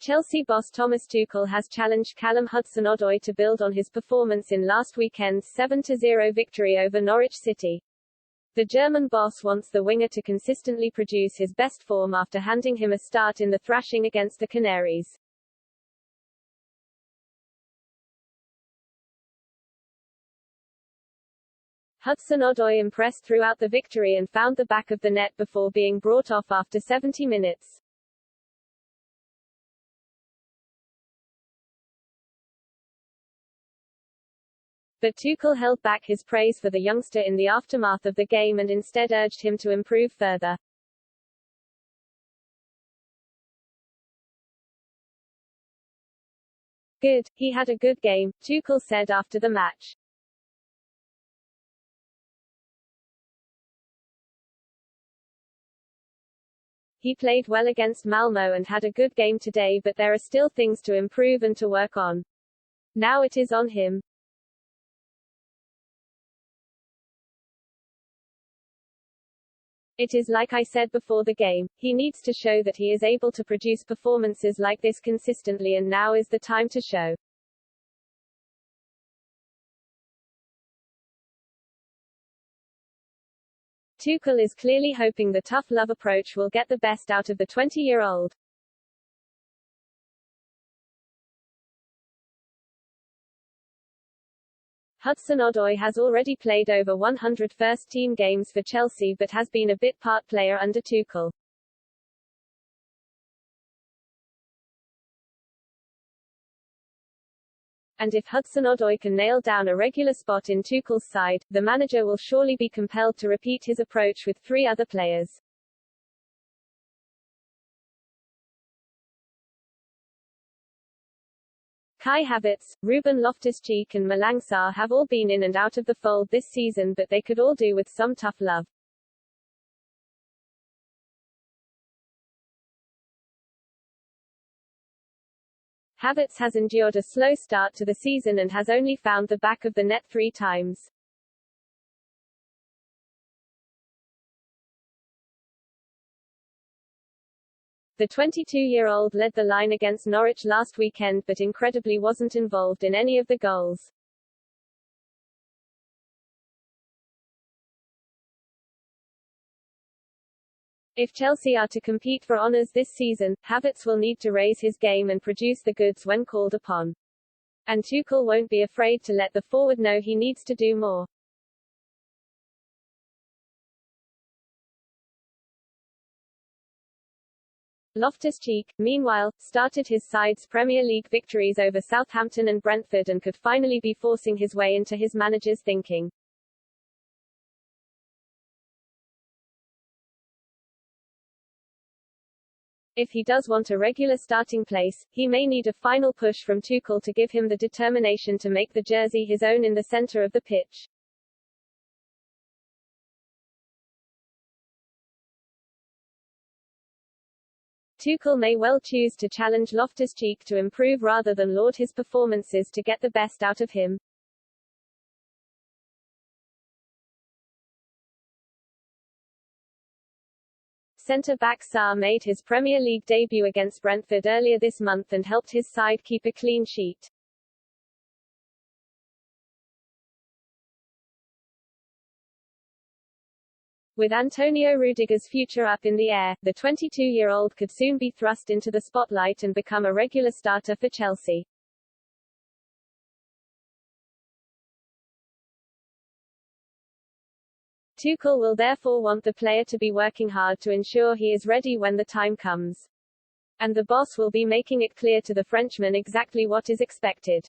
Chelsea boss Thomas Tuchel has challenged Callum Hudson-Odoi to build on his performance in last weekend's 7-0 victory over Norwich City. The German boss wants the winger to consistently produce his best form after handing him a start in the thrashing against the Canaries. Hudson-Odoi impressed throughout the victory and found the back of the net before being brought off after 70 minutes. But Tuchel held back his praise for the youngster in the aftermath of the game and instead urged him to improve further. Good, he had a good game, Tuchel said after the match. He played well against Malmo and had a good game today, but there are still things to improve and to work on. Now it is on him. It is like I said before the game, he needs to show that he is able to produce performances like this consistently, and now is the time to show. Tuchel is clearly hoping the tough love approach will get the best out of the 20-year-old. Hudson-Odoi has already played over 100 first-team games for Chelsea but has been a bit part player under Tuchel. And if Hudson-Odoi can nail down a regular spot in Tuchel's side, the manager will surely be compelled to repeat his approach with 3 other players. Kai Havertz, Ruben Loftus-Cheek and Malang Sarr have all been in and out of the fold this season, but they could all do with some tough love. Havertz has endured a slow start to the season and has only found the back of the net 3 times. The 22-year-old led the line against Norwich last weekend but incredibly wasn't involved in any of the goals. If Chelsea are to compete for honours this season, Havertz will need to raise his game and produce the goods when called upon. And Tuchel won't be afraid to let the forward know he needs to do more. Loftus-Cheek, meanwhile, started his side's Premier League victories over Southampton and Brentford and could finally be forcing his way into his manager's thinking. If he does want a regular starting place, he may need a final push from Tuchel to give him the determination to make the jersey his own in the centre of the pitch. Tuchel may well choose to challenge Loftus-Cheek to improve rather than laud his performances to get the best out of him. Centre-back Sarr made his Premier League debut against Brentford earlier this month and helped his side keep a clean sheet. With Antonio Rudiger's future up in the air, the 22-year-old could soon be thrust into the spotlight and become a regular starter for Chelsea. Tuchel will therefore want the player to be working hard to ensure he is ready when the time comes. And the boss will be making it clear to the Frenchman exactly what is expected.